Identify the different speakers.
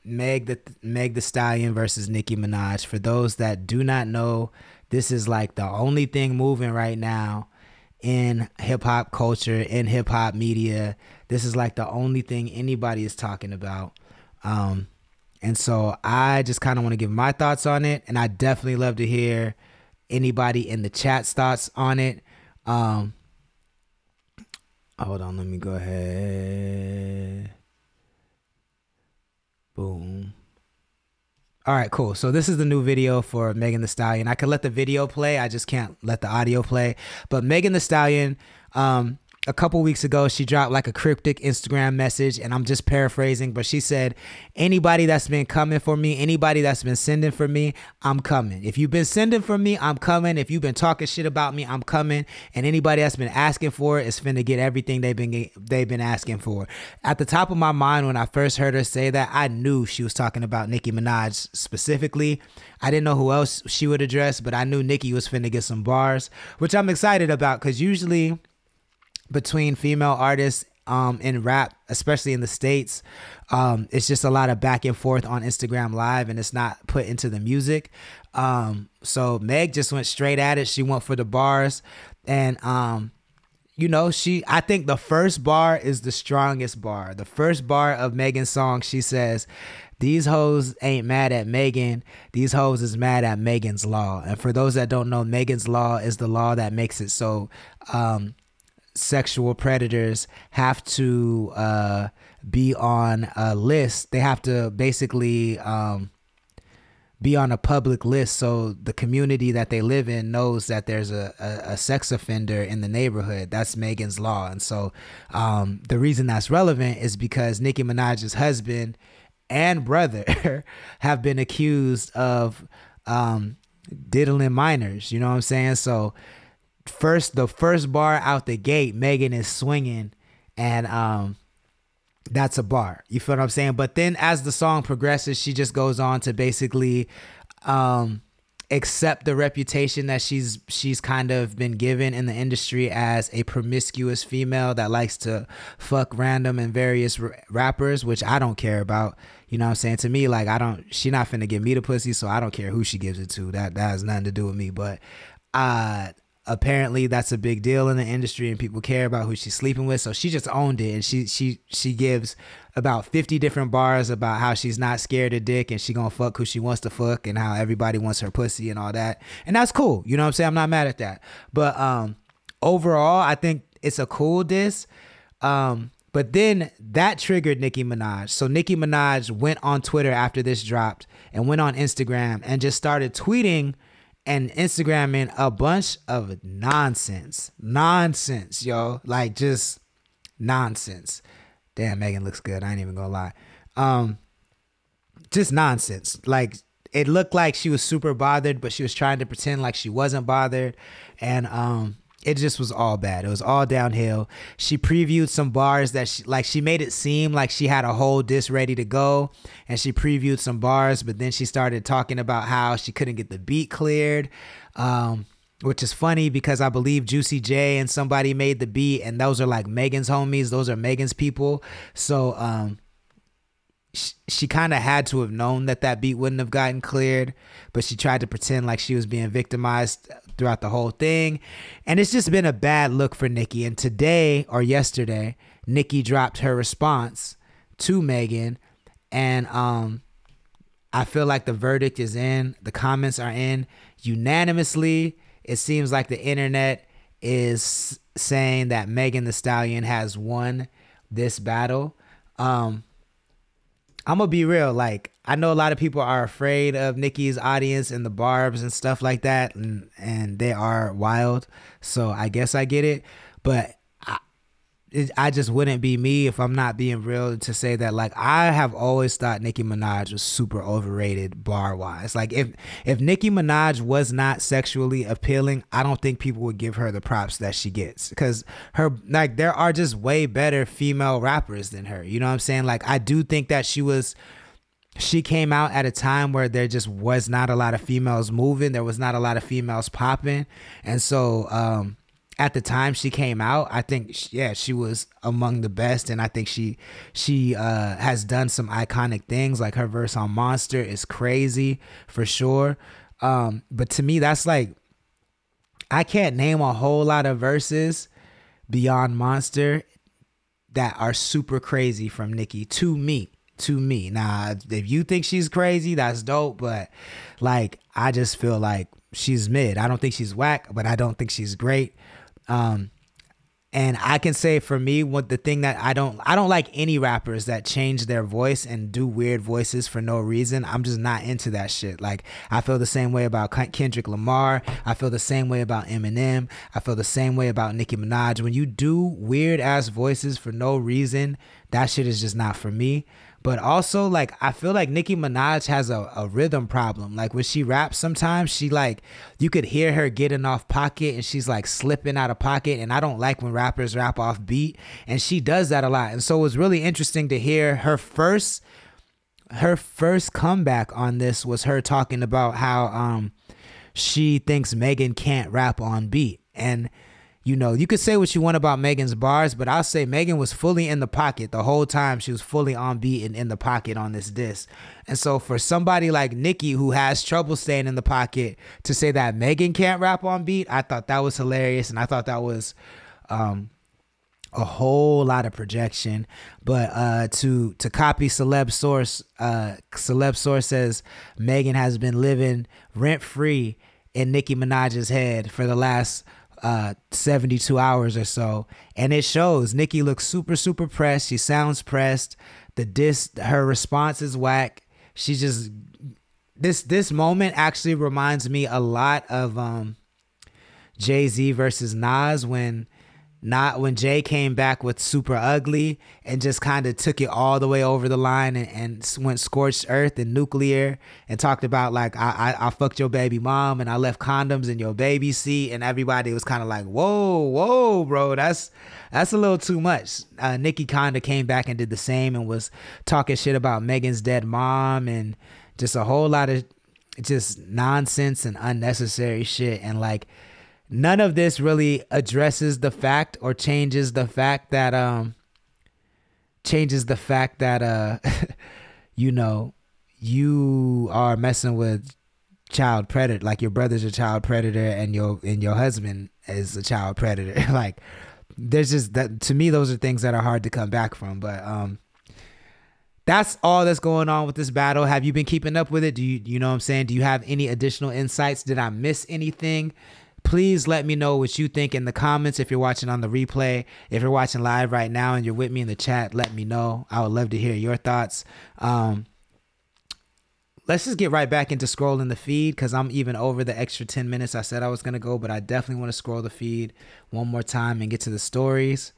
Speaker 1: Meg the Stallion versus Nicki Minaj. For those that do not know, this is like the only thing moving right now in hip hop culture, in hip hop media. This is like the only thing anybody is talking about. And so I just kind of want to give my thoughts on it, and I definitely love to hear anybody in the chat's thoughts on it. Hold on, let me go ahead. Boom. All right, cool. So this is the new video for Megan Thee Stallion. I could let the video play. I just can't let the audio play. But Megan Thee Stallion, a couple weeks ago, she dropped like a cryptic Instagram message, and I'm just paraphrasing, but she said, anybody that's been coming for me, anybody that's been sending for me, I'm coming. If you've been sending for me, I'm coming. If you've been talking shit about me, I'm coming. And anybody that's been asking for it is finna get everything they've been asking for. At the top of my mind, when I first heard her say that, I knew she was talking about Nicki Minaj specifically. I didn't know who else she would address, but I knew Nicki was finna get some bars, which I'm excited about, because usually between female artists in rap, especially in the States, it's just a lot of back and forth on Instagram Live, and it's not put into the music. So Meg just went straight at it. She went for the bars, and you know, I think the first bar is the strongest bar. The first bar of Megan's song, she says, "These hoes ain't mad at Megan. These hoes is mad at Megan's law." And for those that don't know, Megan's law is the law that makes it so sexual predators have to be on a list. They have to basically be on a public list, so the community that they live in knows that there's a sex offender in the neighborhood. That's Megan's law. And so the reason that's relevant is because Nicki Minaj's husband and brother have been accused of diddling minors. You know what I'm saying? So the first bar out the gate, Megan is swinging, and that's a bar. You feel what I'm saying? But then as the song progresses, she just goes on to basically accept the reputation that she's kind of been given in the industry as a promiscuous female that likes to fuck random and various rappers, which I don't care about. You know what I'm saying? To me, like, she not finna give me the pussy, so I don't care who she gives it to. That has nothing to do with me. But apparently that's a big deal in the industry, and people care about who she's sleeping with. So she just owned it, and she gives about 50 different bars about how she's not scared of dick, and she gonna fuck who she wants to fuck, and how everybody wants her pussy and all that. And that's cool. You know what I'm saying? I'm not mad at that. But overall, I think it's a cool diss. But then that triggered Nicki Minaj. So Nicki Minaj went on Twitter after this dropped, and went on Instagram and just started tweeting and Instagramming a bunch of nonsense, yo, like just nonsense. Damn, Megan looks good. I ain't even gonna lie. Just nonsense. Like, it looked like she was super bothered, but she was trying to pretend like she wasn't bothered. And it just was all bad. It was all downhill. She previewed some bars that she made it seem like she had a whole diss ready to go, and she previewed some bars, but then she started talking about how she couldn't get the beat cleared, which is funny because I believe Juicy J and somebody made the beat, and those are like Megan's homies. Those are Megan's people. So she kind of had to have known that beat wouldn't have gotten cleared, but she tried to pretend like she was being victimized throughout the whole thing. And it's just been a bad look for Nicki. And today or yesterday, Nicki dropped her response to Megan, and I feel like the verdict is in. The comments are in unanimously. It seems like the internet is saying that Megan Thee Stallion has won this battle. I'm gonna be real. Like, I know a lot of people are afraid of Nicki's audience and the barbs and stuff like that, and they are wild. So I guess I get it, but I just wouldn't be me if I'm not being real to say that, like, I have always thought Nicki Minaj was super overrated bar wise. Like, if Nicki Minaj was not sexually appealing, I don't think people would give her the props that she gets, because like, there are just way better female rappers than her. You know what I'm saying? Like, I do think that she came out at a time where there just was not a lot of females moving. There was not a lot of females popping. And so, at the time she came out, I think she was among the best, and I think she has done some iconic things. Like her verse on Monster is crazy for sure. But to me, that's like, I can't name a whole lot of verses beyond Monster that are super crazy from Nicki to me. Now, if you think she's crazy, that's dope, but like, I just feel like she's mid. I don't think she's whack, but I don't think she's great. And I can say for me, what the thing that I don't like any rappers that change their voice and do weird voices for no reason. I'm just not into that shit. Like, I feel the same way about Kendrick Lamar. I feel the same way about Eminem. I feel the same way about Nicki Minaj. When you do weird ass voices for no reason, that shit is just not for me. But also, like, I feel like Nicki Minaj has a rhythm problem. Like, when she raps, sometimes she, like, you could hear her getting off pocket and she's like slipping out of pocket. And I don't like when rappers rap off beat, and she does that a lot. And so it was really interesting to hear her first comeback on this was her talking about how she thinks Megan can't rap on beat. And you know, you could say what you want about Megan's bars, but I'll say Megan was fully in the pocket the whole time. She was fully on beat and in the pocket on this diss. And so for somebody like Nicki, who has trouble staying in the pocket, to say that Megan can't rap on beat, I thought that was hilarious. And I thought that was a whole lot of projection. But to copy Celeb Source says Megan has been living rent-free in Nicki Minaj's head for the last 72 hours or so, and it shows. Nicki looks super pressed. She sounds pressed. Her response is whack. She just, this moment actually reminds me a lot of Jay-Z versus Nas when Jay came back with Super Ugly and just kind of took it all the way over the line and went scorched earth and nuclear and talked about like, I fucked your baby mom and I left condoms in your baby seat, and everybody was kind of like, whoa, bro, that's a little too much. Nicki kind of came back and did the same and was talking shit about Megan's dead mom and just a whole lot of just nonsense and unnecessary shit. And like, none of this really addresses the fact or changes the fact that you know, you are messing with child predator. Like, your brother's a child predator and your husband is a child predator. Like, there's just that, to me, those are things that are hard to come back from. But that's all that's going on with this battle. Have you been keeping up with it? Do you know what I'm saying? Do you have any additional insights? Did I miss anything? Please let me know what you think in the comments. If you're watching on the replay, if you're watching live right now and you're with me in the chat, let me know. I would love to hear your thoughts. Let's just get right back into scrolling the feed, because I'm even over the extra 10 minutes I said I was going to go, but I definitely want to scroll the feed one more time and get to the stories.